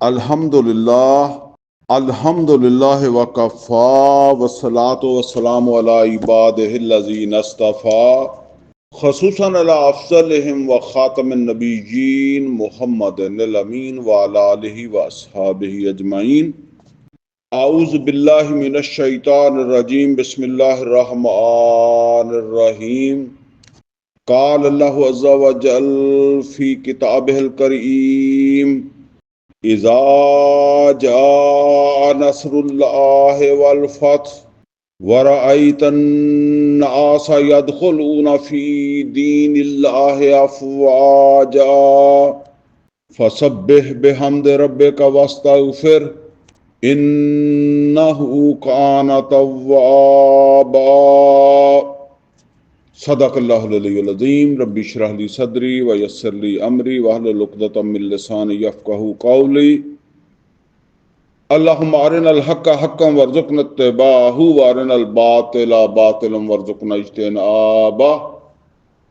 الحمدللہ وکفا والصلاة والسلام علی عبادہ الذین اصطفیٰ خصوصاً علی افضلہم وخاتم النبیین محمد الامین وعلی آلہ واصحابہ اجمعین۔ اعوذ باللہ من الشیطان الرجیم، بسم اللہ الرحمن الرحیم۔ قال اللہ عز وجل فی کتابہ الکریم: اذا جاء نصر اللہ والفتح ورأیت الناس يدخلون فی دین اللہ افواجا فسبح بحمد ربک واستغفر انہ کان توابا۔ صدق اللہ العلی العظیم۔ رب اشرح لی صدری ویسر لی امری واحلل عقدۃ من لسانی یفقہوا قولی۔ اللہم ارنا الحق حقا وارزقنا اتباعہ وارنا الباطل باطلا وارزقنا اجتنابہ،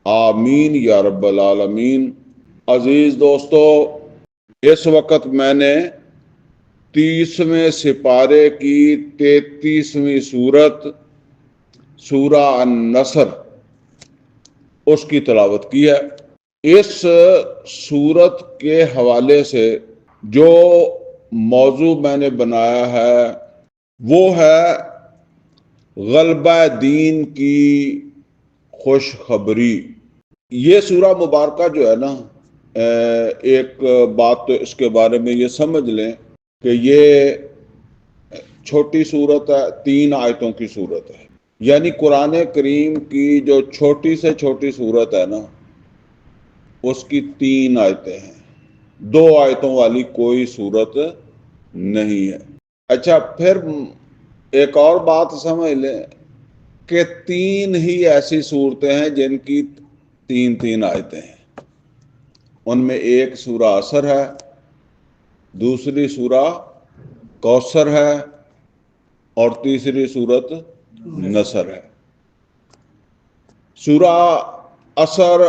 آمین یا رب العالمین۔ عزیز دوستو، اس وقت میں نے 30ویں سپارے کی 33ویں سورت سورہ النصر اس کی تلاوت کی ہے۔ اس سورت کے حوالے سے جو موضوع میں نے بنایا ہے وہ ہے غلبہ دین کی خوشخبری۔ یہ سورہ مبارکہ جو ہے نا، ایک بات تو اس کے بارے میں یہ سمجھ لیں کہ یہ چھوٹی سورت ہے، 3 آیتوں کی سورت ہے۔ یعنی قرآن کریم کی جو چھوٹی سے چھوٹی سورت ہے نا، اس کی 3 آیتیں ہیں، 2 آیتوں والی کوئی سورت نہیں ہے۔ اچھا، پھر ایک اور بات سمجھ لیں کہ 3 ہی ایسی صورتیں ہیں جن کی 3 آیتیں ہیں۔ ان میں ایک سورہ عصر ہے، دوسری سورہ کوثر ہے، اور تیسری سورت نصر ہے۔ سورہ عصر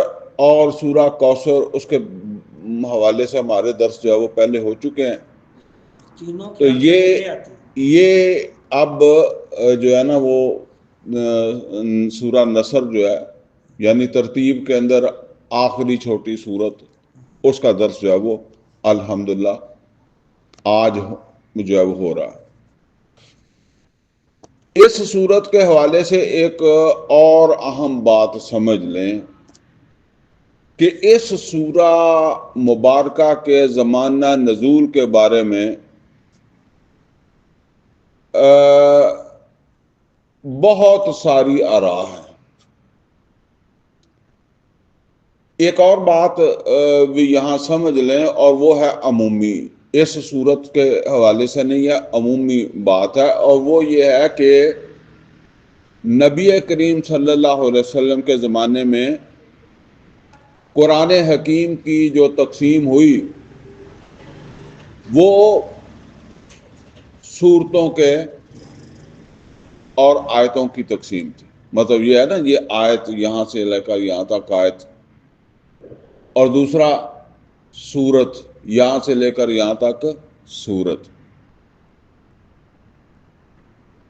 اور سورہ کوثر اس کے حوالے سے ہمارے درس جو ہے وہ پہلے ہو چکے ہیں۔ تو یہ اب جو ہے نا وہ سورہ نصر جو ہے، یعنی ترتیب کے اندر آخری چھوٹی سورت، اس کا درس جو ہے وہ الحمدللہ آج جو ہے وہ ہو رہا ہے۔ اس سورت کے حوالے سے ایک اور اہم بات سمجھ لیں کہ اس سورہ مبارکہ کے زمانہ نزول کے بارے میں بہت ساری آراء ہیں۔ ایک اور بات بھی یہاں سمجھ لیں، اور وہ ہے عمومی، اس صورت کے حوالے سے نہیں ہے، عمومی بات ہے، اور وہ یہ ہے کہ نبی کریم صلی اللہ علیہ وسلم کے زمانے میں قرآن حکیم کی جو تقسیم ہوئی وہ سورتوں کے اور آیتوں کی تقسیم تھی۔ مطلب یہ ہے نا، یہ آیت یہاں سے لے کر یہاں تک آیت، اور دوسرا سورت یہاں سے لے کر یہاں تک سورت۔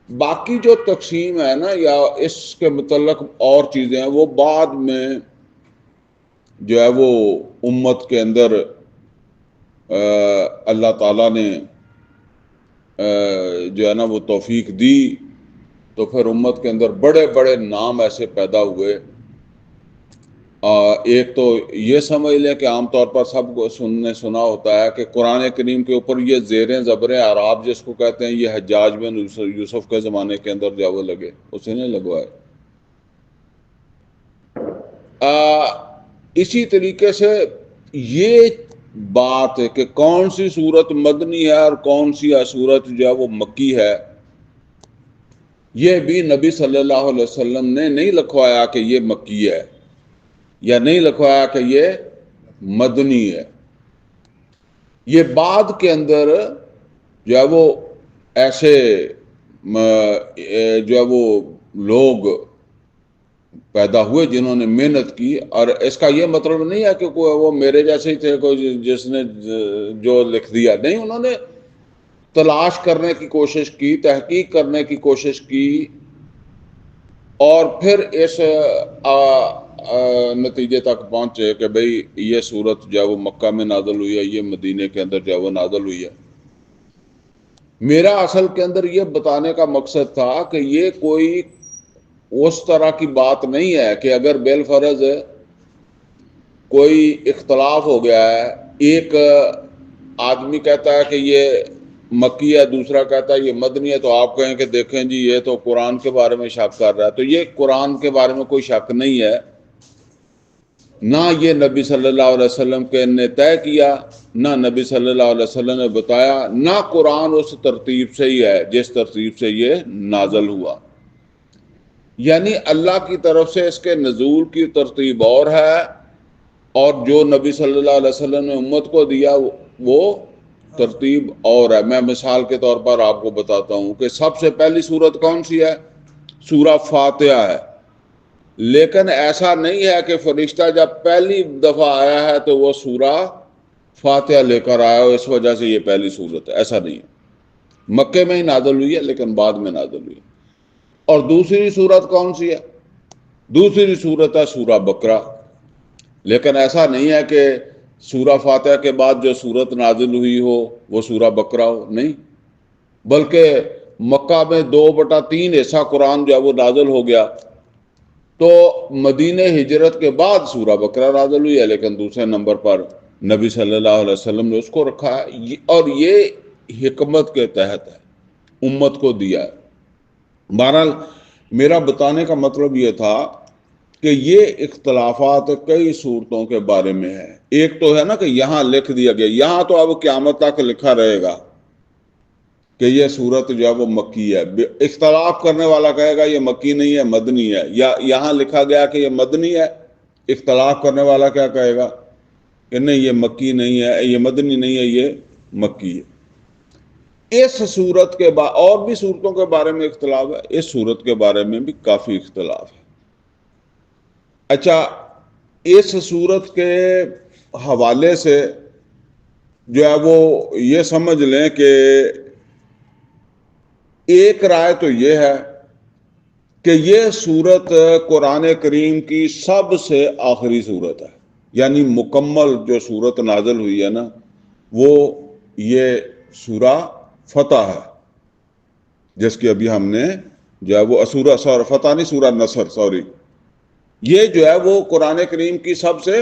باقی جو تقسیم ہے نا، یا اس کے متعلق اور چیزیں ہیں، وہ بعد میں جو ہے وہ امت کے اندر اللہ تعالیٰ نے جو ہے نا وہ توفیق دی، تو پھر امت کے اندر بڑے بڑے نام ایسے پیدا ہوئے۔ ایک تو یہ سمجھ لیں کہ عام طور پر سب کو سنا ہوتا ہے کہ قرآن کریم کے اوپر یہ زیریں زبریں اعراب جس کو کہتے ہیں، یہ حجاج بن یوسف کے زمانے کے اندر جو وہ لگے، اسے نہیں لگوائے۔ اسی طریقے سے یہ بات ہے کہ کون سی صورت مدنی ہے اور کون سی صورت جو ہے وہ مکی ہے، یہ بھی نبی صلی اللہ علیہ وسلم نے نہیں لکھوایا کہ یہ مکی ہے، یا نہیں لکھوایا کہ یہ مدنی ہے۔ یہ بعد کے اندر جو ہے وہ ایسے جو ہے وہ لوگ پیدا ہوئے جنہوں نے محنت کی. اور اس کا یہ مطلب نہیں ہے کہ وہ میرے جیسے ہی تھے کوئی جس نے جو لکھ دیا. نہیں, انہوں نے تلاش کرنے کی کوشش کی, تحقیق کرنے کی کوشش کی, اور پھر اس نتیجے تک پہنچے کہ بھئی یہ سورت جو ہے وہ مکہ میں نازل ہوئی ہے, یہ مدینے کے اندر جو ہے وہ نازل ہوئی ہے. میرا اصل کے اندر یہ بتانے کا مقصد تھا کہ یہ کوئی اس طرح کی بات نہیں ہے کہ اگر بالفرض کوئی اختلاف ہو گیا ہے, ایک آدمی کہتا ہے کہ یہ مکی ہے, دوسرا کہتا ہے یہ مدنی ہے, تو آپ کہیں کہ دیکھیں جی یہ تو قرآن کے بارے میں شک کر رہا ہے. تو یہ قرآن کے بارے میں کوئی شک نہیں ہے, نہ یہ نبی صلی اللہ علیہ وسلم کے نے طے کیا, نہ نبی صلی اللہ علیہ وسلم نے بتایا, نہ قرآن اس ترتیب سے ہی ہے جس ترتیب سے یہ نازل ہوا. یعنی اللہ کی طرف سے اس کے نزول کی ترتیب اور ہے, اور جو نبی صلی اللہ علیہ وسلم نے امت کو دیا وہ ترتیب اور ہے. میں مثال کے طور پر آپ کو بتاتا ہوں کہ سب سے پہلی سورت کون سی ہے؟ سورہ فاتحہ ہے. لیکن ایسا نہیں ہے کہ فرشتہ جب پہلی دفعہ آیا ہے تو وہ سورہ فاتحہ لے کر آیا ہو, اس وجہ سے یہ پہلی سورت ہے. ایسا نہیں ہے. مکے میں ہی نازل ہوئی ہے لیکن بعد میں نازل ہوئی ہے. اور دوسری سورت کون سی ہے؟ دوسری سورت ہے سورہ بقرہ. لیکن ایسا نہیں ہے کہ سورہ فاتحہ کے بعد جو سورت نازل ہوئی ہو وہ سورہ بقرہ ہو, نہیں, بلکہ مکہ میں 2/3 حصہ قرآن جو ہے وہ نازل ہو گیا. تو مدینہ ہجرت کے بعد سورہ بقرہ نازل ہوئی ہے, لیکن دوسرے نمبر پر نبی صلی اللہ علیہ وسلم نے اس کو رکھا ہے, اور یہ حکمت کے تحت ہے, امت کو دیا ہے. بہرحال میرا بتانے کا مطلب یہ تھا کہ یہ اختلافات کئی صورتوں کے بارے میں ہے. ایک تو ہے نا کہ یہاں لکھ دیا گیا, یہاں تو اب قیامت تک لکھا رہے گا کہ یہ سورت جو ہے وہ مکی ہے. اختلاف کرنے والا کہے گا یہ مکی نہیں ہے مدنی ہے, یا یہاں لکھا گیا کہ یہ مدنی ہے, اختلاف کرنے والا کیا کہے گا کہ نہیں یہ مکی نہیں ہے, یہ مدنی نہیں ہے, یہ مکی ہے. اس صورت کے بعد اور بھی صورتوں کے بارے میں اختلاف ہے, اس صورت کے بارے میں بھی کافی اختلاف ہے. اچھا, اس صورت کے حوالے سے جو ہے وہ یہ سمجھ لیں کہ ایک رائے تو یہ ہے کہ یہ صورت قرآن کریم کی سب سے آخری صورت ہے. یعنی مکمل جو صورت نازل ہوئی ہے نا, وہ یہ سورہ فتح ہے, جس کی ابھی ہم نے جو ہے وہ سورہ فتح نہیں, سورہ نصر, سوری, یہ جو ہے وہ قرآن کریم کی سب سے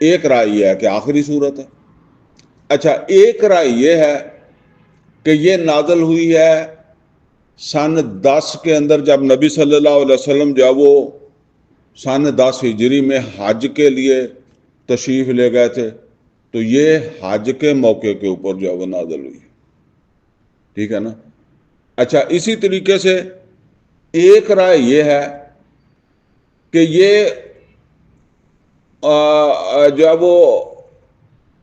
ایک رائے یہ ہے کہ آخری صورت ہے. اچھا, ایک رائے یہ ہے کہ یہ نازل ہوئی ہے سن 10 کے اندر, جب نبی صلی اللہ علیہ وسلم جو ہے وہ سن 10 ہجری میں حج کے لیے تشریف لے گئے تھے, تو یہ حج کے موقع کے اوپر جو ہے وہ نازل ہوئی ہے. ٹھیک ہے نا. اچھا, اسی طریقے سے ایک رائے یہ ہے کہ یہ جو ہے وہ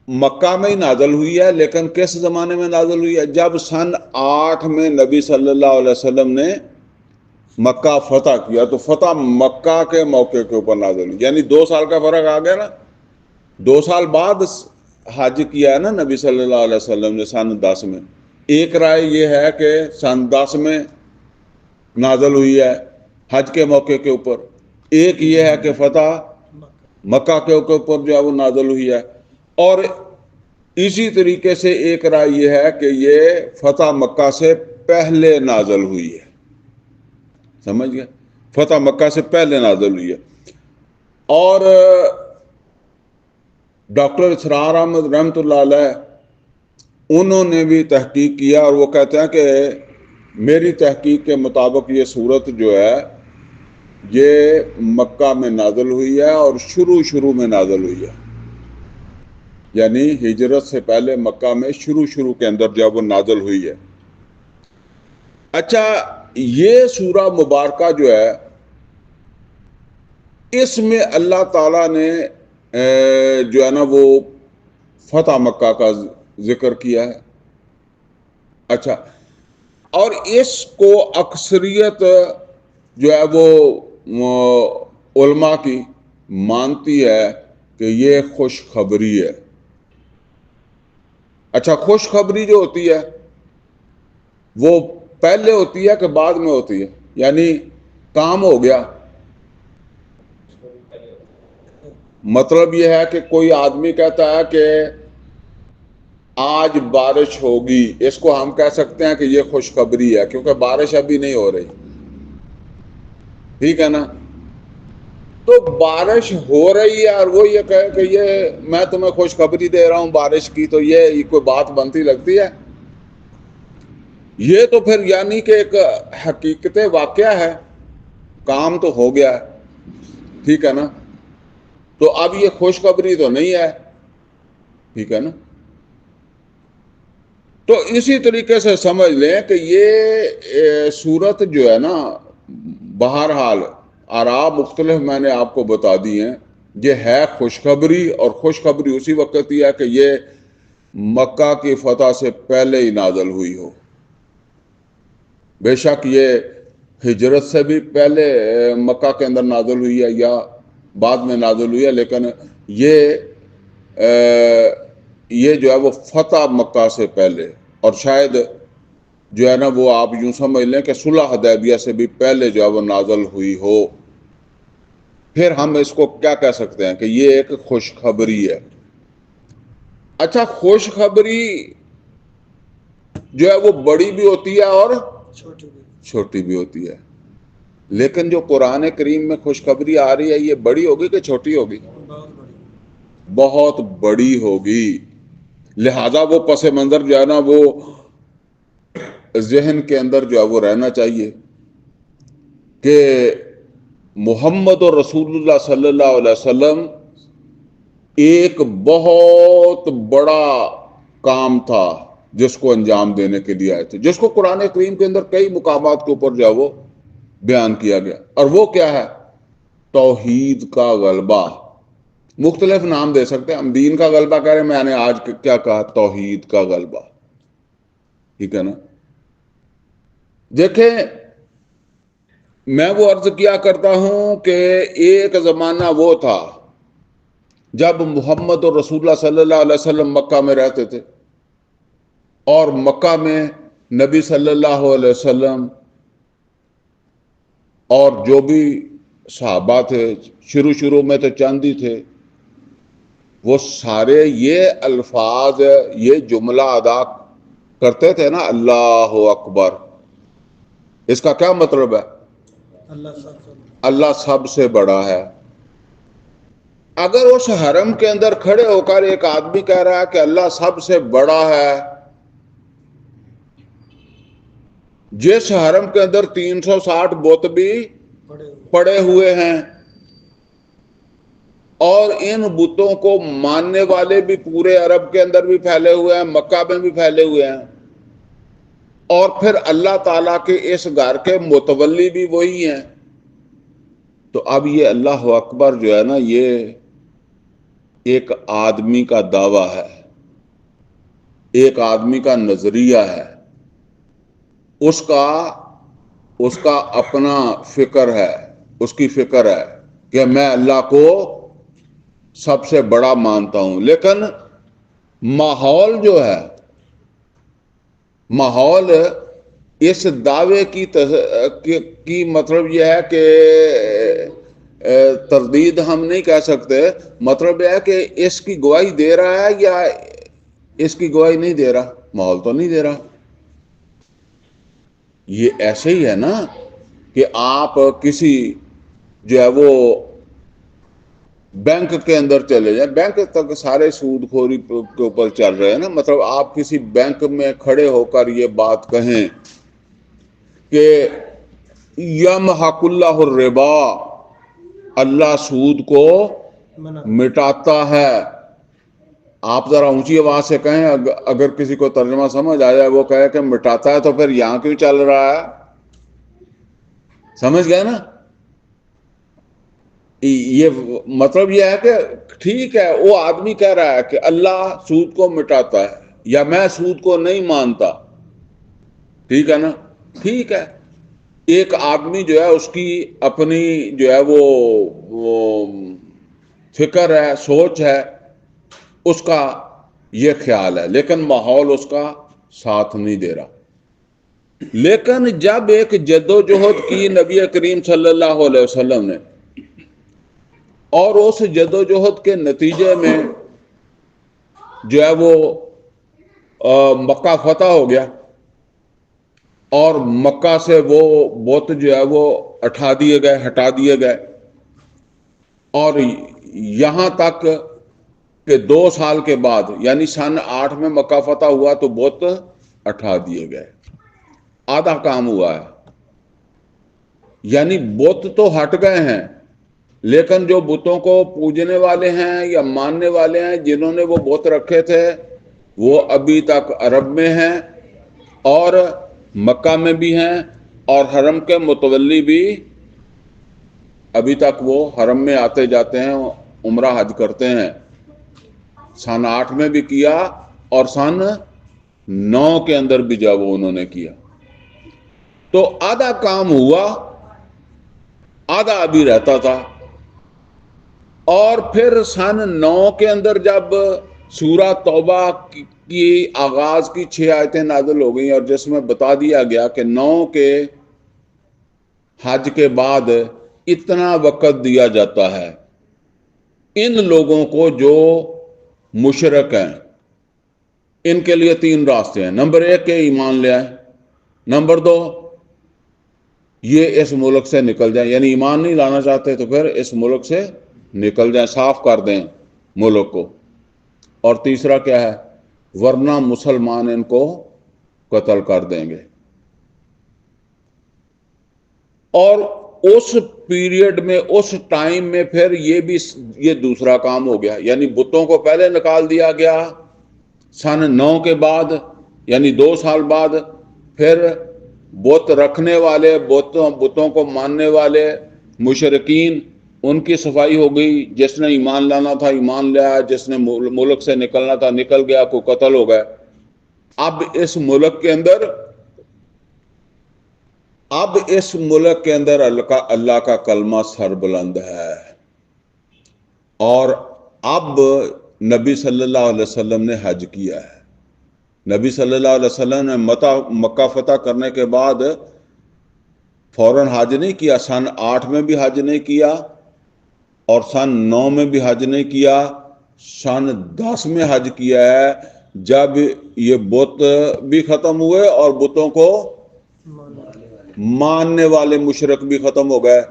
مکہ میں ہی نازل ہوئی ہے, لیکن کس زمانے میں نازل ہوئی ہے؟ جب سن 8 میں نبی صلی اللہ علیہ وسلم نے مکہ فتح کیا, تو فتح مکہ کے موقع کے اوپر نازل ہوئی. یعنی 2 سال کا فرق آ گیا نا. 2 سال بعد حج کیا ہے نا نبی صلی اللہ علیہ وسلم نے سن 10 میں. ایک رائے یہ ہے کہ سن 10 میں نازل ہوئی ہے حج کے موقع کے اوپر. ایک یہ ہے کہ فتح مکہ کے اوپر جو ہے وہ نازل ہوئی ہے. اور اسی طریقے سے ایک رائے یہ ہے کہ یہ فتح مکہ سے پہلے نازل ہوئی ہے. سمجھ گئے؟ فتح مکہ سے پہلے نازل ہوئی ہے. اور ڈاکٹر اسرار احمد رحمۃ اللہ علیہ انہوں نے بھی تحقیق کیا, اور وہ کہتے ہیں کہ میری تحقیق کے مطابق یہ صورت جو ہے یہ مکہ میں نازل ہوئی ہے, اور شروع میں نازل ہوئی ہے. یعنی ہجرت سے پہلے مکہ میں شروع کے اندر جب وہ نازل ہوئی ہے. اچھا, یہ سورہ مبارکہ جو ہے اس میں اللہ تعالیٰ نے جو ہے نا وہ فتح مکہ کا ذکر کیا ہے. اچھا, اور اس کو اکثریت جو ہے وہ علماء کی مانتی ہے کہ یہ خوشخبری ہے۔ اچھا، خوشخبری جو ہوتی ہے وہ پہلے ہوتی ہے کہ بعد میں ہوتی ہے؟ یعنی کام ہو گیا، مطلب یہ ہے کہ کوئی آدمی کہتا ہے کہ آج بارش ہوگی، اس کو ہم کہہ سکتے ہیں کہ یہ خوشخبری ہے، کیونکہ بارش ابھی نہیں ہو رہی، ٹھیک ہے نا؟ تو بارش ہو رہی ہے اور وہ یہ کہے کہ یہ میں تمہیں خوشخبری دے رہا ہوں بارش کی، تو یہ کوئی بات بنتی لگتی ہے؟ یہ تو پھر یعنی کہ ایک حقیقت واقعہ ہے، کام تو ہو گیا ہے، ٹھیک ہے نا؟ تو اب یہ خوشخبری تو نہیں ہے، ٹھیک ہے نا؟ تو اسی طریقے سے سمجھ لیں کہ یہ صورت جو ہے نا، بہرحال آراء مختلف میں نے آپ کو بتا دی ہیں، یہ ہے خوشخبری، اور خوشخبری اسی وقت ہی ہے کہ یہ مکہ کی فتح سے پہلے ہی نازل ہوئی ہو۔ بے شک یہ ہجرت سے بھی پہلے مکہ کے اندر نازل ہوئی ہے یا بعد میں نازل ہوئی ہے، لیکن یہ جو ہے وہ فتح مکہ سے پہلے، اور شاید جو ہے نا وہ آپ یوں سمجھ لیں کہ صلح حدیبیہ سے بھی پہلے جو ہے وہ نازل ہوئی ہو۔ پھر ہم اس کو کیا کہہ سکتے ہیں کہ یہ ایک خوشخبری ہے۔ اچھا، خوشخبری جو ہے وہ بڑی بھی ہوتی ہے اور چھوٹی بھی ہوتی ہے، لیکن جو قرآن کریم میں خوشخبری آ رہی ہے یہ بڑی ہوگی کہ چھوٹی ہوگی؟ بہت بڑی ہوگی، لہذا وہ پس منظر جو ہے نا وہ ذہن کے اندر جو ہے وہ رہنا چاہیے کہ محمد اور رسول اللہ صلی اللہ علیہ وسلم ایک بہت بڑا کام تھا جس کو انجام دینے کے لیے آئے تھے، جس کو قرآن کریم کے اندر کئی مقامات کے اوپر جو ہے وہ بیان کیا گیا، اور وہ کیا ہے؟ توحید کا غلبہ۔ مختلف نام دے سکتے ہیں، ہم دین کا غلبہ کہہ رہے ہیں، میں نے آج کیا کہا؟ توحید کا غلبہ، ٹھیک ہے نا؟ دیکھیں، میں وہ عرض کیا کرتا ہوں کہ ایک زمانہ وہ تھا جب محمد اور رسول اللہ صلی اللہ علیہ وسلم مکہ میں رہتے تھے، اور مکہ میں نبی صلی اللہ علیہ وسلم اور جو بھی صحابہ تھے، شروع میں تو چند ہی تھے، وہ سارے یہ الفاظ، یہ جملہ ادا کرتے تھے نا، اللہ اکبر۔ اس کا کیا مطلب ہے؟ اللہ سب سے بڑا ہے۔ اگر اس حرم کے اندر کھڑے ہو کر ایک آدمی کہہ رہا ہے کہ اللہ سب سے بڑا ہے، جس حرم کے اندر 360 بت بھی پڑے ہوئے ہیں، اور ان بتوں کو ماننے والے بھی پورے عرب کے اندر بھی پھیلے ہوئے ہیں، مکہ میں بھی پھیلے ہوئے ہیں، اور پھر اللہ تعالیٰ کے اس گھر کے متولی بھی وہی ہیں، تو اب یہ اللہ اکبر جو ہے نا، یہ ایک آدمی کا دعویٰ ہے، ایک آدمی کا نظریہ ہے، اس کا اپنا فکر ہے، اس کی فکر ہے کہ میں اللہ کو سب سے بڑا مانتا ہوں۔ لیکن ماحول جو ہے، ماحول اس دعوے کی مطلب یہ ہے کہ تردید ہم نہیں کہہ سکتے، مطلب یہ ہے کہ اس کی گواہی دے رہا ہے یا اس کی گواہی نہیں دے رہا، ماحول تو نہیں دے رہا۔ یہ ایسے ہی ہے نا کہ آپ کسی جو ہے وہ بینک کے اندر چلے جائیں، بینک تک سارے سود خوری کے اوپر چل رہے ہیں نا، مطلب آپ کسی بینک میں کھڑے ہو کر یہ بات کہیں کہ یمحق اللہ الربا، اللہ سود کو مٹاتا ہے، آپ ذرا اونچی آواز سے کہیں، اگر کسی کو ترجمہ سمجھ آ جائے، وہ کہے کہ مٹاتا ہے تو پھر یہاں کیوں چل رہا ہے؟ سمجھ گئے نا؟ یہ مطلب یہ ہے کہ ٹھیک ہے، وہ آدمی کہہ رہا ہے کہ اللہ سود کو مٹاتا ہے، یا میں سود کو نہیں مانتا، ٹھیک ہے نا؟ ٹھیک ہے، ایک آدمی جو ہے اس کی اپنی جو ہے وہ فکر ہے، سوچ ہے، اس کا یہ خیال ہے، لیکن ماحول اس کا ساتھ نہیں دے رہا۔ لیکن جب ایک جدوجہد کی نبی کریم صلی اللہ علیہ وسلم نے، اور اس جدوجہد کے نتیجے میں جو ہے وہ مکہ فتح ہو گیا، اور مکہ سے وہ بت جو ہے وہ ہٹا دیے گئے، اور یہاں تک کہ 2 سال کے بعد یعنی سن 8 میں مکہ فتح ہوا تو بت ہٹا دیے گئے۔ آدھا کام ہوا ہے، یعنی بت تو ہٹ گئے ہیں، لیکن جو بتوں کو پوجنے والے ہیں یا ماننے والے ہیں، جنہوں نے وہ بت رکھے تھے، وہ ابھی تک عرب میں ہیں، اور مکہ میں بھی ہیں، اور حرم کے متولی بھی ابھی تک وہ حرم میں آتے جاتے ہیں، عمرہ حج کرتے ہیں۔ سن 8 میں بھی کیا، اور سن 9 کے اندر بھی جب انہوں نے کیا، تو آدھا کام ہوا، آدھا ابھی رہتا تھا۔ اور پھر سن 9 کے اندر جب سورہ توبہ کی آغاز کی 6 آیتیں نازل ہو گئیں، اور جس میں بتا دیا گیا کہ 9 کے حج کے بعد اتنا وقت دیا جاتا ہے ان لوگوں کو جو مشرک ہیں، ان کے لیے 3 راستے ہیں۔ نمبر 1 کہ ایمان لے آئیں، نمبر 2 یہ اس ملک سے نکل جائیں، یعنی ایمان نہیں لانا چاہتے تو پھر اس ملک سے نکل جائیں، صاف کر دیں ملک کو، اور تیسرا کیا ہے، ورنہ مسلمان ان کو قتل کر دیں گے۔ اور اس پیریڈ میں، اس ٹائم میں پھر یہ دوسرا کام ہو گیا، یعنی بتوں کو پہلے نکال دیا گیا سن 9 کے بعد، یعنی 2 سال بعد، پھر بت رکھنے والے، بتوں کو ماننے والے مشرکین، ان کی صفائی ہو گئی، جس نے ایمان لانا تھا ایمان لیا، جس نے ملک سے نکلنا تھا نکل گیا، کوئی قتل ہو گئے۔ اب اس ملک کے اندر اللہ کا کلمہ سر بلند ہے، اور اب نبی صلی اللہ علیہ وسلم نے حج کیا ہے۔ نبی صلی اللہ علیہ وسلم نے مکہ فتح کرنے کے بعد فوراً حج نہیں کیا، سن 8 میں بھی حج نہیں کیا، اور سن 9 میں بھی حج نہیں کیا، سن 10 میں حج کیا ہے، جب یہ بت بھی ختم ہوئے اور بتوں کو ماننے والے مشرک بھی ختم ہو گئے۔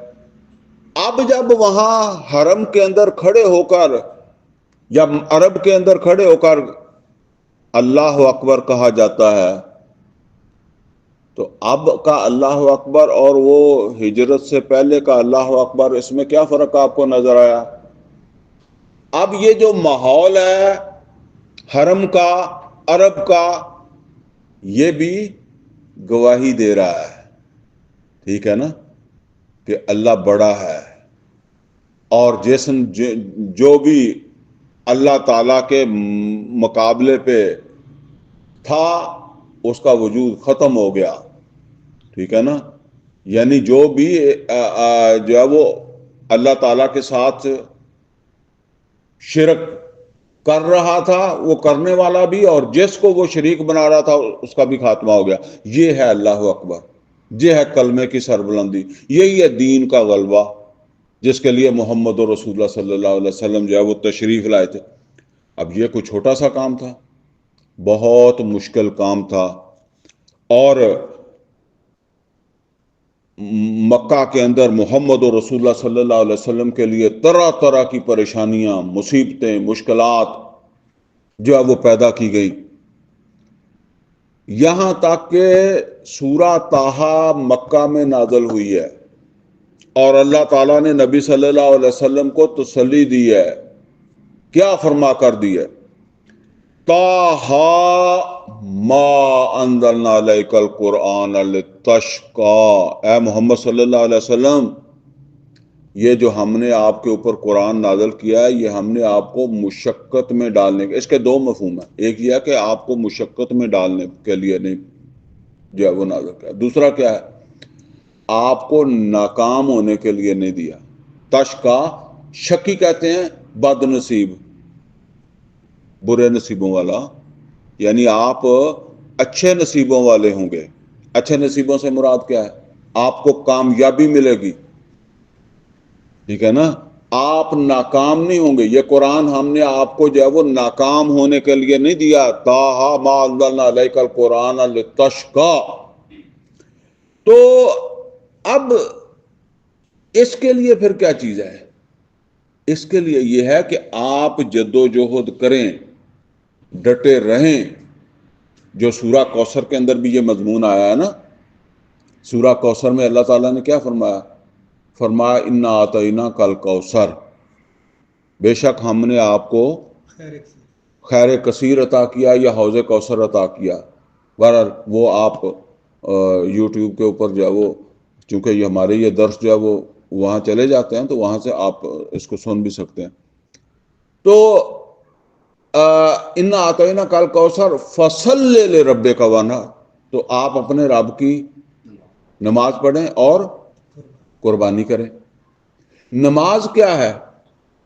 اب جب وہاں حرم کے اندر کھڑے ہو کر، یا عرب کے اندر کھڑے ہو کر اللہ اکبر کہا جاتا ہے، تو اب کا اللہ اکبر اور وہ ہجرت سے پہلے کا اللہ اکبر، اس میں کیا فرق آپ کو نظر آیا؟ اب یہ جو ماحول ہے حرم کا، عرب کا، یہ بھی گواہی دے رہا ہے، ٹھیک ہے نا، کہ اللہ بڑا ہے، اور جو بھی اللہ تعالیٰ کے مقابلے پہ تھا اس کا وجود ختم ہو گیا، ٹھیک ہے نا، یعنی جو بھی جو ہے وہ اللہ تعالیٰ کے ساتھ شرک کر رہا تھا، وہ کرنے والا بھی، اور جس کو وہ شریک بنا رہا تھا اس کا بھی خاتمہ ہو گیا۔ یہ ہے اللہ اکبر، یہ ہے کلمے کی سربلندی، یہی ہے دین کا غلبہ، جس کے لیے محمد رسول اللہ صلی اللہ علیہ وسلم جو ہے وہ تشریف لائے تھے۔ اب یہ کوئی چھوٹا سا کام تھا، بہت مشکل کام تھا، اور مکہ کے اندر محمد رسول اللہ صلی اللہ علیہ وسلم کے لیے طرح طرح کی پریشانیاں، مصیبتیں، مشکلات جو ہے وہ پیدا کی گئی، یہاں تک کہ سورہ طٰہٰ مکہ میں نازل ہوئی ہے، اور اللہ تعالیٰ نے نبی صلی اللہ علیہ وسلم کو تسلی دی ہے، کیا فرما کر دی ہے؟ طٰہٰ ما انزلنا علیک القرآن لتشقی، اے محمد صلی اللہ علیہ وسلم، یہ جو ہم نے آپ کے اوپر قرآن نازل کیا ہے، یہ ہم نے آپ کو مشقت میں ڈالنے کے، اس کے 2 مفہوم ہیں، ایک یہ ہے کہ آپ کو مشقت میں ڈالنے کے لیے نہیں جو ہے وہ نازل کیا، دوسرا کیا ہے آپ کو ناکام ہونے کے لیے نہیں دیا. تشکا شکی کہتے ہیں بد نصیب، برے نصیبوں والا، یعنی آپ اچھے نصیبوں والے ہوں گے. اچھے نصیبوں سے مراد کیا ہے؟ آپ کو کامیابی ملے گی، ٹھیک ہے نا. آپ ناکام نہیں ہوں گے. یہ قرآن ہم نے آپ کو جو ہے وہ ناکام ہونے کے لیے نہیں دیا. تاہا ما انزلنا علیک القرآن لتشقی. تو اب اس کے لیے پھر کیا چیز ہے؟ اس کے لیے یہ ہے کہ آپ جدوجہد کریں، ڈٹے رہیں. جو سورہ کوثر کے اندر بھی یہ مضمون آیا ہے نا، سورہ کوثر میں اللہ تعالیٰ نے کیا فرمایا؟ فرمایا انا اعطیناک کل کوثر، بے شک ہم نے آپ کو خیر کثیر عطا کیا یا حوض کوثر عطا کیا. بہرحال وہ آپ یوٹیوب کے اوپر جو ہے وہ، چونکہ یہ ہمارے یہ درس جو ہے وہ وہاں چلے جاتے ہیں تو وہاں سے آپ اس کو سن بھی سکتے ہیں. تو انا اعطیناک کل کوثر فصلی لربک وانحر، تو آپ اپنے رب کی نماز پڑھیں اور قربانی کریں. نماز کیا ہے؟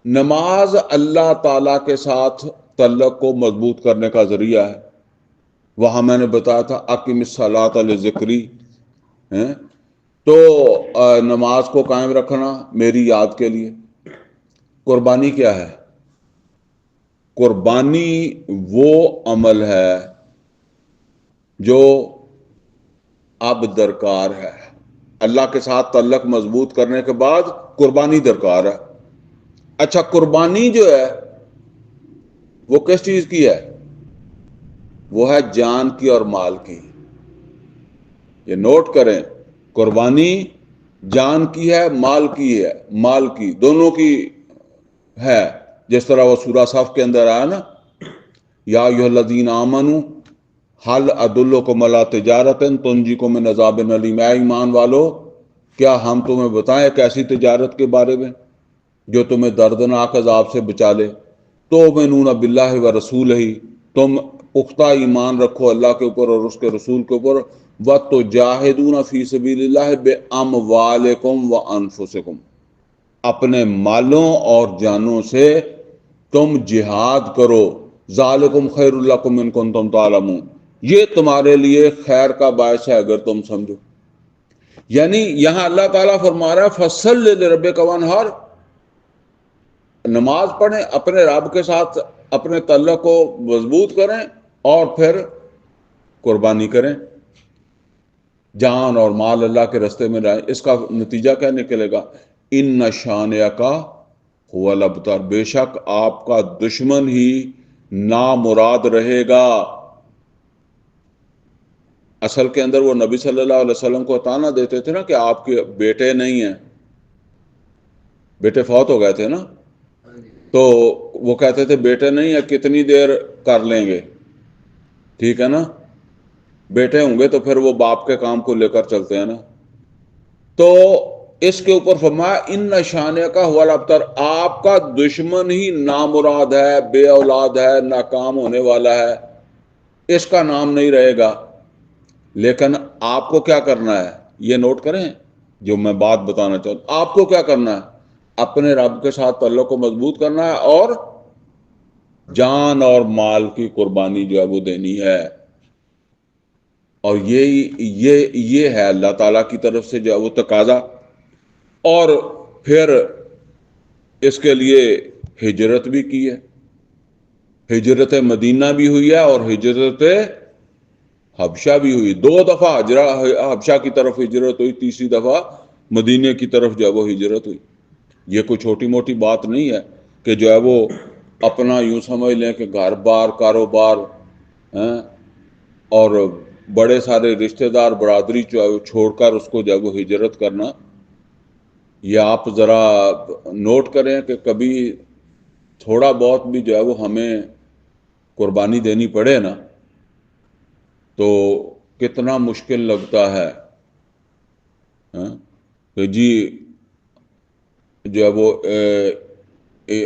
نماز اللہ تعالیٰ کے ساتھ تعلق کو مضبوط کرنے کا ذریعہ ہے. وہاں میں نے بتایا تھا اقم الصلاۃ لذکری، تو نماز کو قائم رکھنا میری یاد کے لیے. قربانی کیا ہے؟ قربانی وہ عمل ہے جو اب درکار ہے. اللہ کے ساتھ تعلق مضبوط کرنے کے بعد قربانی درکار ہے. اچھا، قربانی جو ہے وہ کس چیز کی ہے؟ وہ ہے جان کی اور مال کی. یہ نوٹ کریں، قربانی جان کی ہے، مال کی ہے، مال کی دونوں کی ہے. جس طرح وہ سورہ صف کے اندر آیا نا، یا ایھا الذین آمنوا هل ادلکم علی تجارۃ تنجیکم من عذاب الیم. اے ایمان والو، کیا ہم تمہیں بتائیں ایک ایسی تجارت کے بارے میں جو تمہیں دردناک عذاب سے بچا لے؟ تؤمنون باللہ ورسولہ، تم پختہ ایمان رکھو اللہ کے اوپر اور اس کے رسول کے اوپر. وتجاہدون فی سبیل اللہ باموالکم وانفسکم، اپنے مالوں اور جانوں سے تم جہاد کرو. ذالکم خیر لکم ان کنتم تعلمون، یہ تمہارے لیے خیر کا باعث ہے اگر تم سمجھو. یعنی یہاں اللہ تعالیٰ فرما رہا ہے فصل لربک وانحر، نماز پڑھیں، اپنے رب کے ساتھ اپنے تعلق کو مضبوط کریں اور پھر قربانی کریں. جان اور مال اللہ کے رستے میں لائیں. اس کا نتیجہ کیا نکلے گا؟ ان شانئک هو الابتر، بے شک آپ کا دشمن ہی نامراد رہے گا. اصل کے اندر وہ نبی صلی اللہ علیہ وسلم کو تانا دیتے تھے نا کہ آپ کے بیٹے نہیں ہیں، بیٹے فوت ہو گئے تھے نا، تو وہ کہتے تھے بیٹے نہیں ہیں، کتنی دیر کر لیں گے، ٹھیک ہے نا. بیٹے ہوں گے تو پھر وہ باپ کے کام کو لے کر چلتے ہیں نا. تو اس کے اوپر فرمایا ان شانئک هو الابتر، آپ کا دشمن ہی نامراد ہے، بے اولاد ہے، ناکام ہونے والا ہے، اس کا نام نہیں رہے گا. لیکن آپ کو کیا کرنا ہے؟ یہ نوٹ کریں جو میں بات بتانا چاہتا ہوں. آپ کو کیا کرنا ہے؟ اپنے رب کے ساتھ تعلق کو مضبوط کرنا ہے اور جان اور مال کی قربانی جو ہے وہ دینی ہے. اور یہ ہے اللہ تعالیٰ کی طرف سے جو ہے وہ تقاضا. اور پھر اس کے لیے ہجرت بھی کی ہے. ہجرت مدینہ بھی ہوئی ہے اور ہجرت حبشہ بھی ہوئی. 2 دفعہ حبشہ کی طرف ہجرت ہوئی، تیسری دفعہ مدینے کی طرف جو ہے وہ ہجرت ہوئی. یہ کوئی چھوٹی موٹی بات نہیں ہے کہ جو ہے وہ اپنا یوں سمجھ لیں کہ گھر بار کاروبار اور بڑے سارے رشتہ دار برادری چھوڑ کر اس کو جو ہے وہ ہجرت کرنا. یہ آپ ذرا نوٹ کریں کہ کبھی تھوڑا بہت بھی جو ہے وہ ہمیں قربانی دینی پڑے نا تو کتنا مشکل لگتا ہے کہ جی جو ہے وہ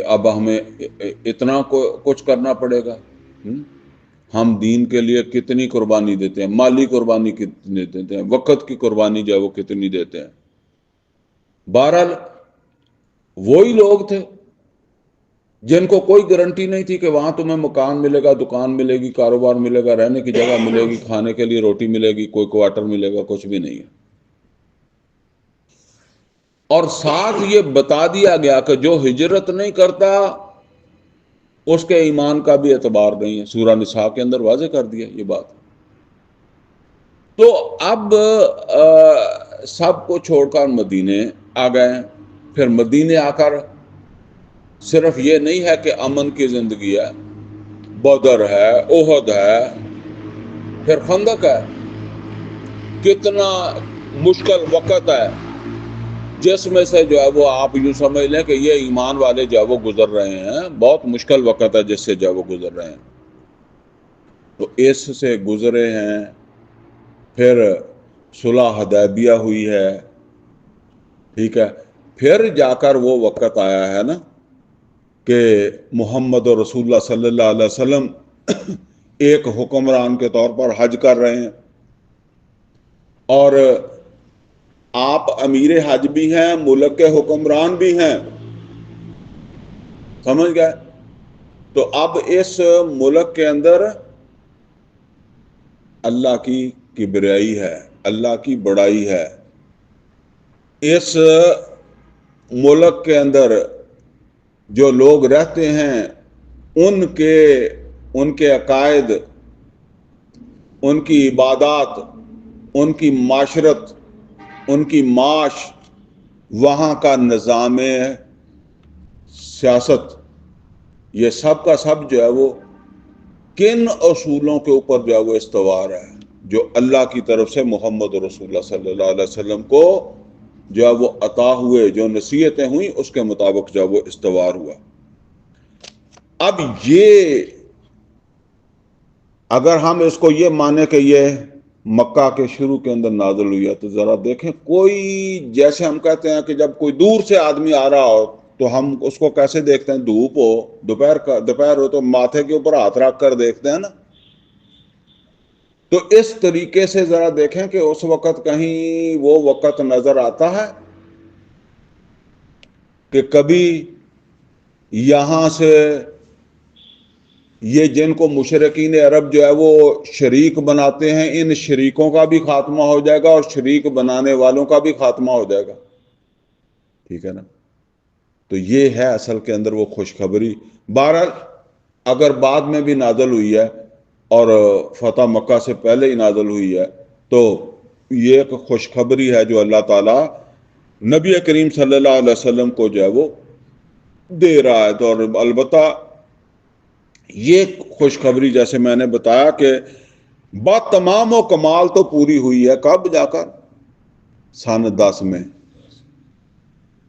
اب ہمیں اتنا کچھ کرنا پڑے گا. ہم دین کے لیے کتنی قربانی دیتے ہیں، مالی قربانی کتنی دیتے ہیں، وقت کی قربانی جو ہے وہ کتنی دیتے ہیں۔ بہرحال وہی لوگ تھے جن کو کوئی گارنٹی نہیں تھی کہ وہاں تمہیں مکان ملے گا، دکان ملے گی، کاروبار ملے گا، رہنے کی جگہ ملے گی، کھانے کے لیے روٹی ملے گی، کوئی کوارٹر ملے گا، کچھ بھی نہیں ہے۔ اور ساتھ یہ بتا دیا گیا کہ جو ہجرت نہیں کرتا اس کے ایمان کا بھی اعتبار نہیں ہے۔ سورہ نساء کے اندر واضح کر دیا یہ بات۔ تو اب سب کو چھوڑ کر مدینے آ گئے۔ پھر مدینے آ کر صرف یہ نہیں ہے کہ امن کی زندگی ہے، بدر ہے، احد ہے، پھر خندق ہے، کتنا مشکل وقت ہے جس میں سے جو ہے وہ آپ یوں سمجھ لیں کہ یہ ایمان والے جو ہے وہ گزر رہے ہیں، بہت مشکل وقت ہے جس سے جو ہے وہ گزر رہے ہیں۔ تو اس سے گزرے ہیں، پھر صلح حدیبیہ ہوئی ہے، ٹھیک ہے، پھر جا کر وہ وقت آیا ہے نا کہ محمد رسول اللہ صلی اللہ علیہ وسلم ایک حکمران کے طور پر حج کر رہے ہیں، اور آپ امیر حج بھی ہیں، ملک کے حکمران بھی ہیں، سمجھ گئے؟ تو اب اس ملک کے اندر اللہ کی کبریائی ہے، اللہ کی بڑائی ہے۔ اس ملک کے اندر جو لوگ رہتے ہیں ان کے عقائد، ان کی عبادات، ان کی معاشرت، ان کی معاش، وہاں کا نظام سیاست، یہ سب کا سب جو ہے وہ کن اصولوں کے اوپر جو ہے وہ استوار ہے؟ جو اللہ کی طرف سے محمد رسول اللہ صلی اللہ علیہ وسلم کو جو ہے وہ عطا ہوئے، جو نصیحتیں ہوئیں اس کے مطابق جو ہے وہ استوار ہوا۔ اب یہ اگر ہم اس کو یہ مانیں کہ یہ مکہ کے شروع کے اندر نازل ہوئی ہے، تو ذرا دیکھیں، کوئی جیسے ہم کہتے ہیں کہ جب کوئی دور سے آدمی آ رہا ہو تو ہم اس کو کیسے دیکھتے ہیں؟ دھوپ ہو، دوپہر ہو تو ماتھے کے اوپر ہاتھ رکھ کر دیکھتے ہیں نا۔ تو اس طریقے سے ذرا دیکھیں کہ اس وقت کہیں وہ وقت نظر آتا ہے کہ کبھی یہاں سے یہ جن کو مشرکین عرب جو ہے وہ شریک بناتے ہیں، ان شریکوں کا بھی خاتمہ ہو جائے گا اور شریک بنانے والوں کا بھی خاتمہ ہو جائے گا، ٹھیک ہے نا؟ تو یہ ہے اصل کے اندر وہ خوشخبری۔ بہرحال اگر بعد میں بھی نازل ہوئی ہے اور فتح مکہ سے پہلے ہی نازل ہوئی ہے، تو یہ ایک خوشخبری ہے جو اللہ تعالیٰ نبی کریم صلی اللہ علیہ وسلم کو جو ہے وہ دے رہا ہے۔ تو البتہ یہ خوشخبری جیسے میں نے بتایا کہ بات تمام و کمال تو پوری ہوئی ہے کب؟ جا کر سن 10 میں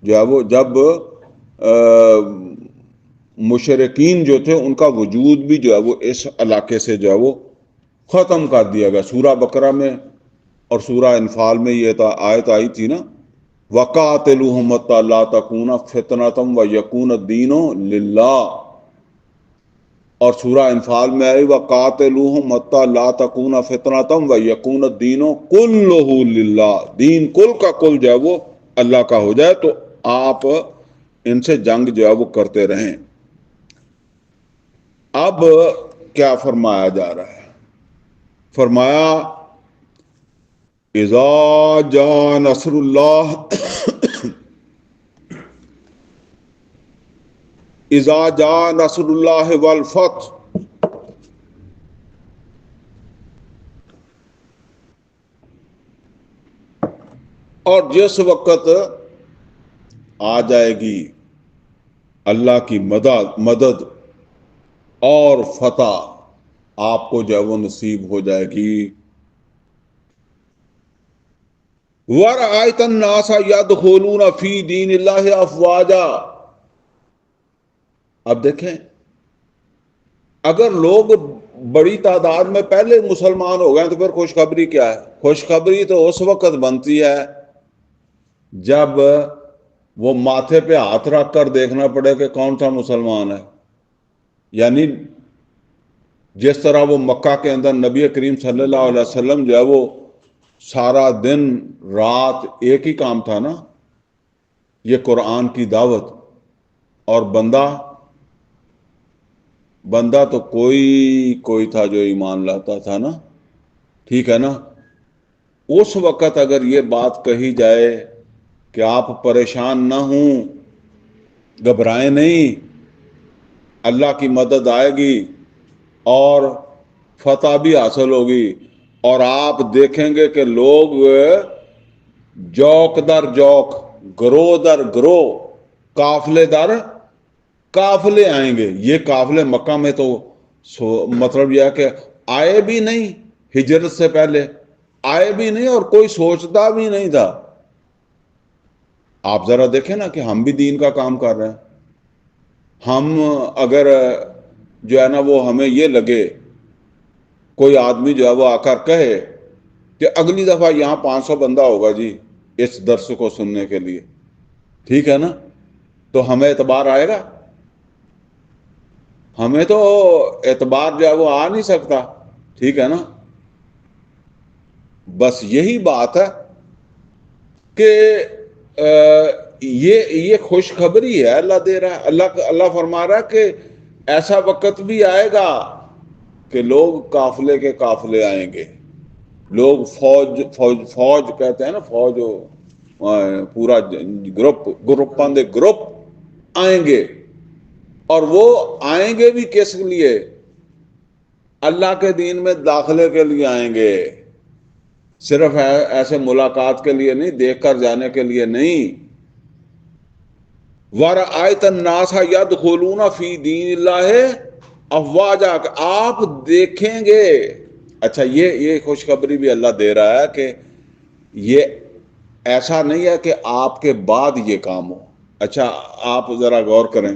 جو ہے وہ جب مشرکین جو تھے ان کا وجود بھی جو ہے وہ اس علاقے سے جو ہے وہ ختم کر دیا گیا۔ سورہ بقرہ میں اور سورہ انفال میں یہ آیت آئی تھی نا، وَقَاتِلُوهُمْ حَتَّىٰ لَا تَكُونَ فِتْنَةٌ وَيَكُونَ الدِّينُ لِلَّهِ، اور سورہ انفال میں آئی وَقَاتِلُوهُمْ حَتَّىٰ لَا تَكُونَ فِتْنَةٌ وَيَكُونَ الدِّينُ كُلُّهُ لِلَّهِ، دین کل کا کل جو ہے وہ اللہ کا ہو جائے۔ تو آپ ان سے جنگ جو ہے وہ کرتے رہیں۔ اب کیا فرمایا جا رہا ہے؟ فرمایا اذا جاء نصر اللہ اذا جاء نصر اللہ والفتح، اور جس وقت آ جائے گی اللہ کی مدد اور فتح آپ کو جو ہے وہ نصیب ہو جائے گی۔ وَرَأَيْتَ النَّاسَ يَدْخُلُونَ فِي دِينِ اللَّهِ أَفْوَاجًا، اب دیکھیں اگر لوگ بڑی تعداد میں پہلے مسلمان ہو گئے تو پھر خوشخبری کیا ہے؟ خوشخبری تو اس وقت بنتی ہے جب وہ ماتھے پہ ہاتھ رکھ کر دیکھنا پڑے کہ کون سا مسلمان ہے، یعنی جس طرح وہ مکہ کے اندر نبی کریم صلی اللہ علیہ وسلم جو ہے وہ سارا دن رات ایک ہی کام تھا نا، یہ قرآن کی دعوت، اور بندہ تو کوئی تھا جو ایمان لاتا تھا نا، ٹھیک ہے نا۔ اس وقت اگر یہ بات کہی جائے کہ آپ پریشان نہ ہوں، گھبرائیں نہیں، اللہ کی مدد آئے گی اور فتح بھی حاصل ہوگی، اور آپ دیکھیں گے کہ لوگ جوک در جوک، گروہ در گروہ، قافلے در قافلے آئیں گے۔ یہ قافلے مکہ میں تو مطلب یہ ہے کہ آئے بھی نہیں، ہجرت سے پہلے آئے بھی نہیں، اور کوئی سوچتا بھی نہیں تھا۔ آپ ذرا دیکھیں نا کہ ہم بھی دین کا کام کر رہے ہیں، ہم اگر جو ہے نا وہ ہمیں یہ لگے، کوئی آدمی جو ہے وہ آ کر کہے کہ اگلی دفعہ یہاں 500 بندہ ہوگا جی اس درس کو سننے کے لیے، ٹھیک ہے نا، تو ہمیں اعتبار آئے گا؟ ہمیں تو اعتبار جو ہے وہ آ نہیں سکتا، ٹھیک ہے نا۔ بس یہی بات ہے کہ یہ خوشخبری ہے اللہ دے رہا ہے، اللہ فرما رہا ہے کہ ایسا وقت بھی آئے گا کہ لوگ قافلے کے قافلے آئیں گے، لوگ فوج کہتے ہیں نا، فوج پورا گروپاں دے گروپ آئیں گے، اور وہ آئیں گے بھی کس لیے؟ اللہ کے دین میں داخلے کے لیے آئیں گے، صرف ایسے ملاقات کے لیے نہیں، دیکھ کر جانے کے لیے نہیں۔ وَرَأَيْتَ النَّاسَ يَدْخُلُونَ فِي دِينِ اللَّهِ أَفْوَاجًا، آپ دیکھیں گے۔ اچھا، یہ خوشخبری بھی اللہ دے رہا ہے کہ یہ ایسا نہیں ہے کہ آپ کے بعد یہ کام ہو۔ اچھا، آپ ذرا غور کریں،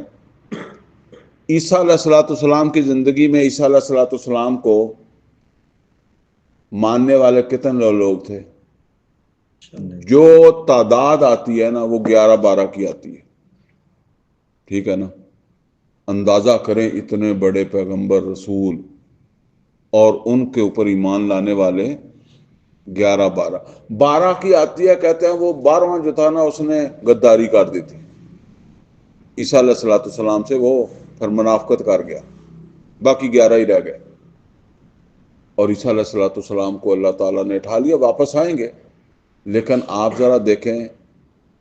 عیسیٰ علیہ الصلوۃ والسلام کی زندگی میں عیسیٰ علیہ الصلوۃ والسلام کو ماننے والے کتنے لوگ تھے؟ جو تعداد آتی ہے نا وہ 11-12 کی آتی ہے، ٹھیک ہے نا۔ اندازہ کریں اتنے بڑے پیغمبر رسول اور ان کے اوپر ایمان لانے والے 11-12 کی آتی ہے۔ کہتے ہیں وہ 12واں جو تھا نا اس نے غداری کر دی تھی عیسیٰ علیہ الصلوۃ والسلام سے، وہ پھر منافقت کر گیا، باقی 11 ہی رہ گئے، اور عیسیٰ علیہ الصلوۃ والسلام کو اللہ تعالیٰ نے اٹھا لیا، واپس آئیں گے۔ لیکن آپ ذرا دیکھیں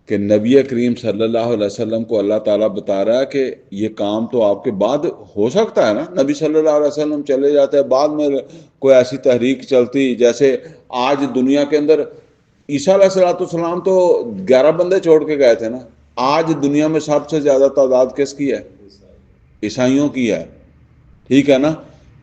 کہ نبی کریم صلی اللہ علیہ وسلم کو اللہ تعالیٰ بتا رہا ہے کہ یہ کام تو آپ کے بعد ہو سکتا ہے نا۔ نبی صلی اللہ علیہ وسلم چلے جاتے ہیں، بعد میں کوئی ایسی تحریک چلتی، جیسے آج دنیا کے اندر عیسیٰ علیہ الصلوۃ والسلام تو 11 بندے چھوڑ کے گئے تھے نا، آج دنیا میں سب سے زیادہ تعداد کس کی ہے؟ عیسائیوں کی ہے، ٹھیک ہے نا،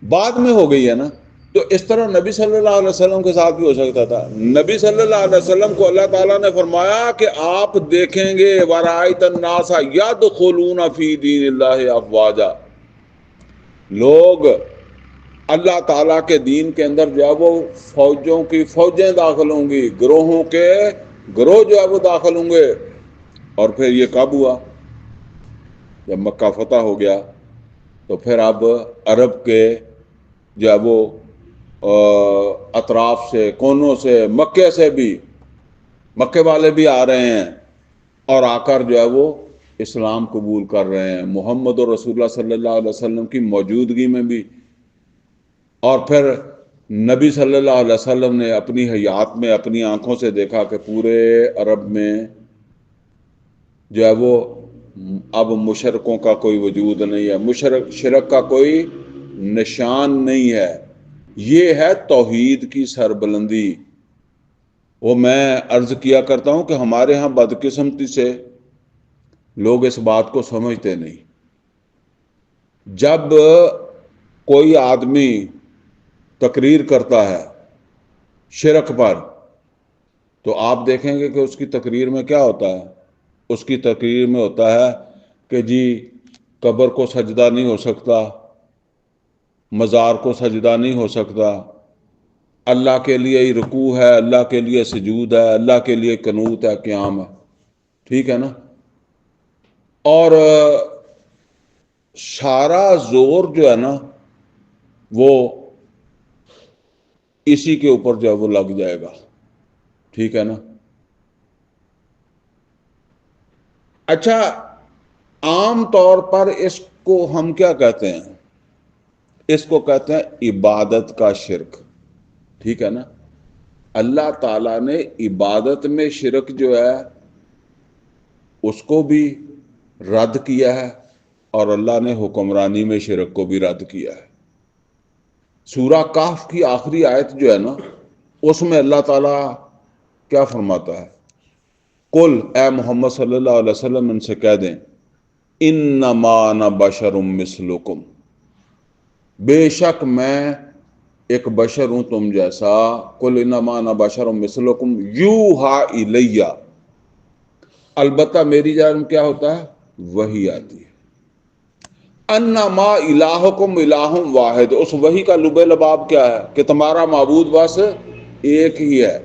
بعد میں ہو گئی ہے نا۔ تو اس طرح نبی صلی اللہ علیہ وسلم کے ساتھ بھی ہو سکتا تھا۔ نبی صلی اللہ علیہ وسلم کو اللہ تعالیٰ نے فرمایا کہ آپ دیکھیں گے وَرَأَيْتَ النَّاسَ يَدْخُلُونَ فِي دِينِ اللَّهِ أَفْوَاجًا، لوگ اللہ تعالیٰ کے دین کے اندر جو ہے وہ فوجوں کی فوجیں داخل ہوں گی، گروہوں کے گروہ جو ہے وہ داخل ہوں گے۔ اور پھر یہ کب ہوا؟ جب مکہ فتح ہو گیا، تو پھر اب عرب کے جو ہے وہ اطراف سے، کونوں سے، مکے سے بھی، مکے والے بھی آ رہے ہیں، اور آ کر جو ہے وہ اسلام قبول کر رہے ہیں محمد رسول اللہ صلی اللہ علیہ وسلم کی موجودگی میں بھی۔ اور پھر نبی صلی اللہ علیہ وسلم نے اپنی حیات میں اپنی آنکھوں سے دیکھا کہ پورے عرب میں جو ہے وہ اب مشرکوں کا کوئی وجود نہیں ہے، شرک کا کوئی نشان نہیں ہے۔ یہ ہے توحید کی سربلندی۔ وہ میں عرض کیا کرتا ہوں کہ ہمارے ہاں بدقسمتی سے لوگ اس بات کو سمجھتے نہیں۔ جب کوئی آدمی تقریر کرتا ہے شرک پر، تو آپ دیکھیں گے کہ اس کی تقریر میں کیا ہوتا ہے؟ اس کی تقریر میں ہوتا ہے کہ جی قبر کو سجدہ نہیں ہو سکتا، مزار کو سجدہ نہیں ہو سکتا، اللہ کے لیے ہی رکوع ہے، اللہ کے لیے سجود ہے، اللہ کے لیے قنوت ہے، قیام ہے، ٹھیک ہے نا۔ اور سارا زور جو ہے نا وہ اسی کے اوپر جو ہے وہ لگ جائے گا. ٹھیک ہے نا. اچھا، عام طور پر اس کو ہم کیا کہتے ہیں؟ اس کو کہتے ہیں عبادت کا شرک. ٹھیک ہے نا. اللہ تعالیٰ نے عبادت میں شرک جو ہے اس کو بھی رد کیا ہے، اور اللہ نے حکمرانی میں شرک کو بھی رد کیا ہے. سورہ کہف کی آخری آیت جو ہے نا، اس میں اللہ تعالیٰ کیا فرماتا ہے؟ قل، اے محمد صلی اللہ علیہ وسلم ان سے کہہ دیں، انما انا بشر مثلکم، بے شک میں ایک بشر ہوں تم جیسا. قل انما انا بشر مثلکم یوحا الیہ، البتہ میری جانب کیا ہوتا ہے؟ وحی آتی ہے. انما الہکم الہ واحد، اس وحی کا لب لباب کیا ہے؟ کہ تمہارا معبود بس ایک ہی ہے.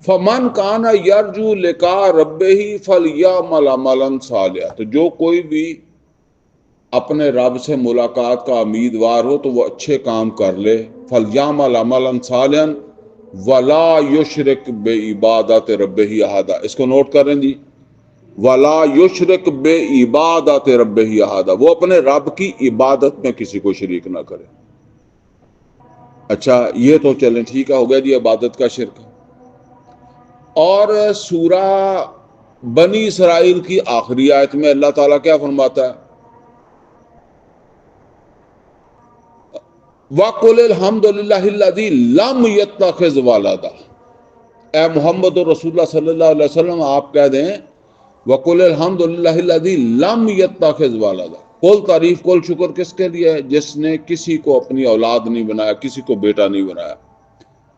فمن کان یرجو لقاء ربہ فلیعمل عملا صالحا، تو جو کوئی بھی اپنے رب سے ملاقات کا امیدوار ہو تو وہ اچھے کام کر لے. فلیعمل عملا صالحا ولا یشرک بعبادت ربہ احدا. اس کو نوٹ کریں جی، ولا یشرک بعبادت ربہ احدا، وہ اپنے رب کی عبادت میں کسی کو شریک نہ کرے. اچھا، یہ تو چلیں ٹھیک ہے، ہو گیا جی عبادت کا شرک. اور سورہ بنی اسرائیل کی آخری آیت میں اللہ تعالیٰ کیا فرماتا ہے؟ وَقُلِ الْحَمْدُ لِلَّهِ الَّذِي لَمْ يَتَّخِذْ وَلَدًا. اے محمد رسول اللہ صلی اللہ علیہ وسلم آپ کہہ دیں، وَقُلِ الْحَمْدُ لِلَّهِ الَّذِي لَمْ يَتَّخِذْ وَلَدًا. کل تعریف کل شکر کس کے لیے ہے؟ جس نے کسی کو اپنی اولاد نہیں بنایا، کسی کو بیٹا نہیں بنایا.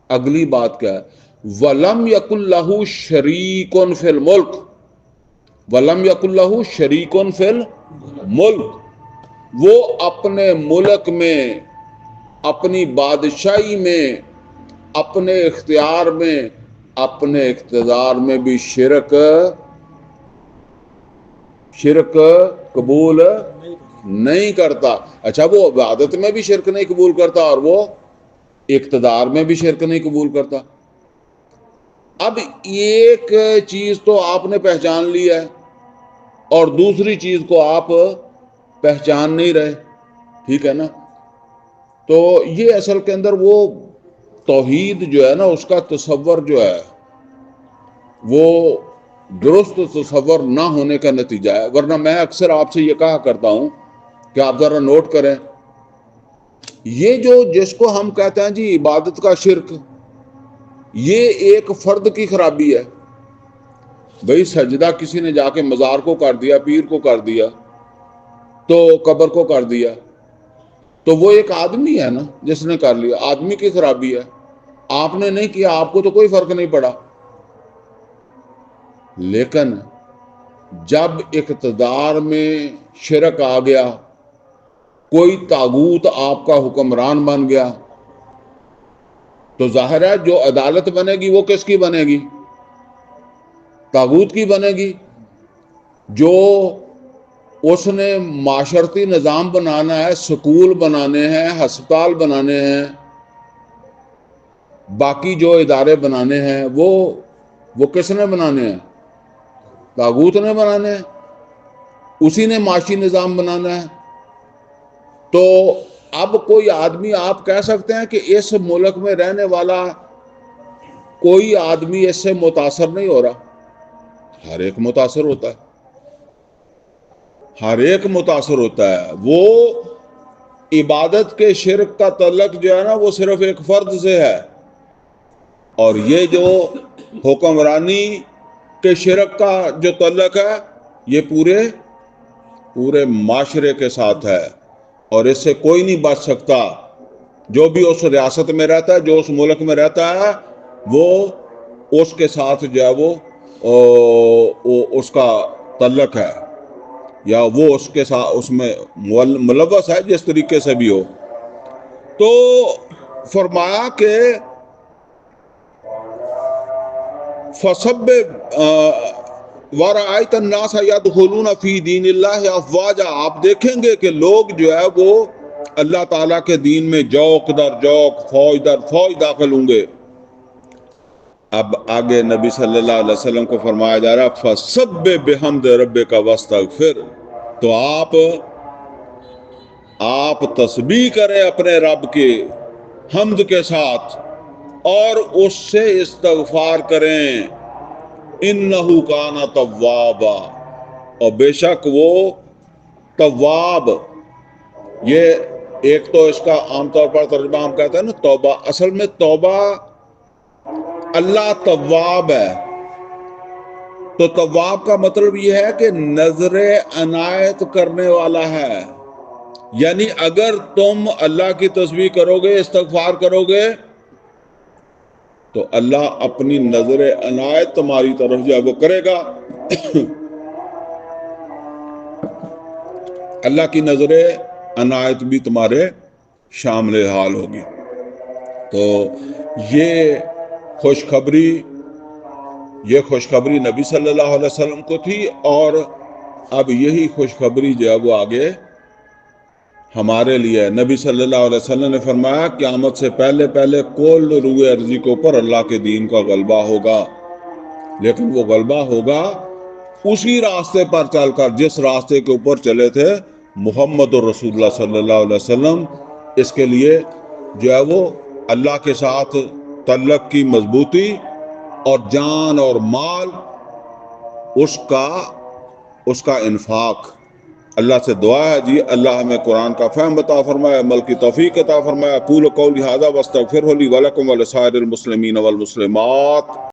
اگلی بات کیا ہے؟ وَلَمْ يَكُنْ لَهُ شَرِيكٌ فِي الْمُلْكِ، وَلَمْ يَكُنْ لَهُ شَرِيكٌ فِي الْمُلْكِ، وہ اپنے ملک میں، اپنی بادشاہی میں، اپنے اختیار میں، اپنے اقتدار میں بھی شرک قبول نہیں کرتا. اچھا، وہ عبادت میں بھی شرک نہیں قبول کرتا اور وہ اقتدار میں بھی شرک نہیں قبول کرتا. اب ایک چیز تو آپ نے پہچان لی ہے اور دوسری چیز کو آپ پہچان نہیں رہے. ٹھیک ہے نا. تو یہ اصل کے اندر وہ توحید جو ہے نا، اس کا تصور جو ہے وہ درست تصور نہ ہونے کا نتیجہ ہے. ورنہ میں اکثر آپ سے یہ کہا کرتا ہوں کہ آپ ذرا نوٹ کریں، یہ جو جس کو ہم کہتے ہیں جی عبادت کا شرک، یہ ایک فرد کی خرابی ہے. بھئی سجدہ کسی نے جا کے مزار کو کر دیا، پیر کو کر دیا، تو قبر کو کر دیا، تو وہ ایک آدمی ہے نا جس نے کر لیا، آدمی کی خرابی ہے. آپ نے نہیں کیا، آپ کو تو کوئی فرق نہیں پڑا. لیکن جب اقتدار میں شرک آ گیا، کوئی طاغوت آپ کا حکمران بن گیا، تو ظاہر ہے جو عدالت بنے گی وہ کس کی بنے گی؟ طاغوت کی بنے گی. جو اس نے معاشرتی نظام بنانا ہے، سکول بنانے ہیں، ہسپتال بنانے ہیں، باقی جو ادارے بنانے ہیں، وہ کس نے بنانے ہیں؟ طاغوت نے بنانے ہیں. اسی نے معاشی نظام بنانا ہے. تو اب کوئی آدمی آپ کہہ سکتے ہیں کہ اس ملک میں رہنے والا کوئی آدمی اس سے متاثر نہیں ہو رہا؟ ہر ایک متاثر ہوتا ہے، ہر ایک متاثر ہوتا ہے. وہ عبادت کے شرک کا تعلق جو ہے نا وہ صرف ایک فرد سے ہے، اور یہ جو حکمرانی کے شرک کا جو تعلق ہے یہ پورے معاشرے کے ساتھ ہے، اور اس سے کوئی نہیں بچ سکتا. جو بھی اس ریاست میں رہتا ہے، جو اس ملک میں رہتا ہے، وہ اس کے ساتھ جو ہے وہ اس کا تعلق ہے، یا وہ اس کے ساتھ اس میں ملوث ہے، جس طریقے سے بھی ہو. تو فرمایا کہ وَرَأَيْتَ النَّاسَ يَدْخُلُونَ فِي دِينِ اللَّهِ أَفْوَاجًا، آپ دیکھیں گے کہ لوگ جو ہے وہ اللہ تعالیٰ کے دین میں جوق در جوق، فوج در فوج داخل ہوں گے۔ اب آگے نبی صلی اللہ علیہ وسلم کو فرمایا جا رہا ہے فَسَبِّحْ بِحَمْدِ رَبِّكَ وَاسْتَغْفِرْ، تو آپ تسبیح کریں اپنے رب کے حمد کے ساتھ اور اس سے استغفار کریں، اِنَّهُ كَانَ تَوَّابًا، اور بے شک وہ تواب، یہ ایک تو اس کا عام طور پر ترجمہ ہم کہتے ہیں نا توبہ، اصل میں توبہ اللہ تواب ہے، تو تواب کا مطلب یہ ہے کہ نظر عنایت کرنے والا ہے، یعنی اگر تم اللہ کی تسبیح کرو گے، استغفار کرو گے، تو اللہ اپنی نظر عنایت تمہاری طرف جو ہے وہ کرے گا۔ اللہ کی نظر عنایت بھی تمہارے شامل حال ہوگی۔ تو یہ خوشخبری نبی صلی اللہ علیہ وسلم کو تھی، اور اب یہی خوشخبری جو ہے وہ آگے ہمارے لیے۔ نبی صلی اللہ علیہ وسلم نے فرمایا قیامت سے پہلے پہلے کل روئے ارضی کے اوپر اللہ کے دین کا غلبہ ہوگا، لیکن وہ غلبہ ہوگا اسی راستے پر چل کر جس راستے کے اوپر چلے تھے محمد الرسول اللہ صلی اللہ علیہ وسلم۔ اس کے لیے جو ہے وہ اللہ کے ساتھ تعلق کی مضبوطی اور جان اور مال، اس کا انفاق۔ اللہ سے دعا ہے جی اللہ ہمیں قرآن کا فہم عطا فرمائے، عمل کی توفیق عطا فرمائے۔ اقول قولی ھذا واستغفر لی ولکم ولسائر المسلمین والمسلمات۔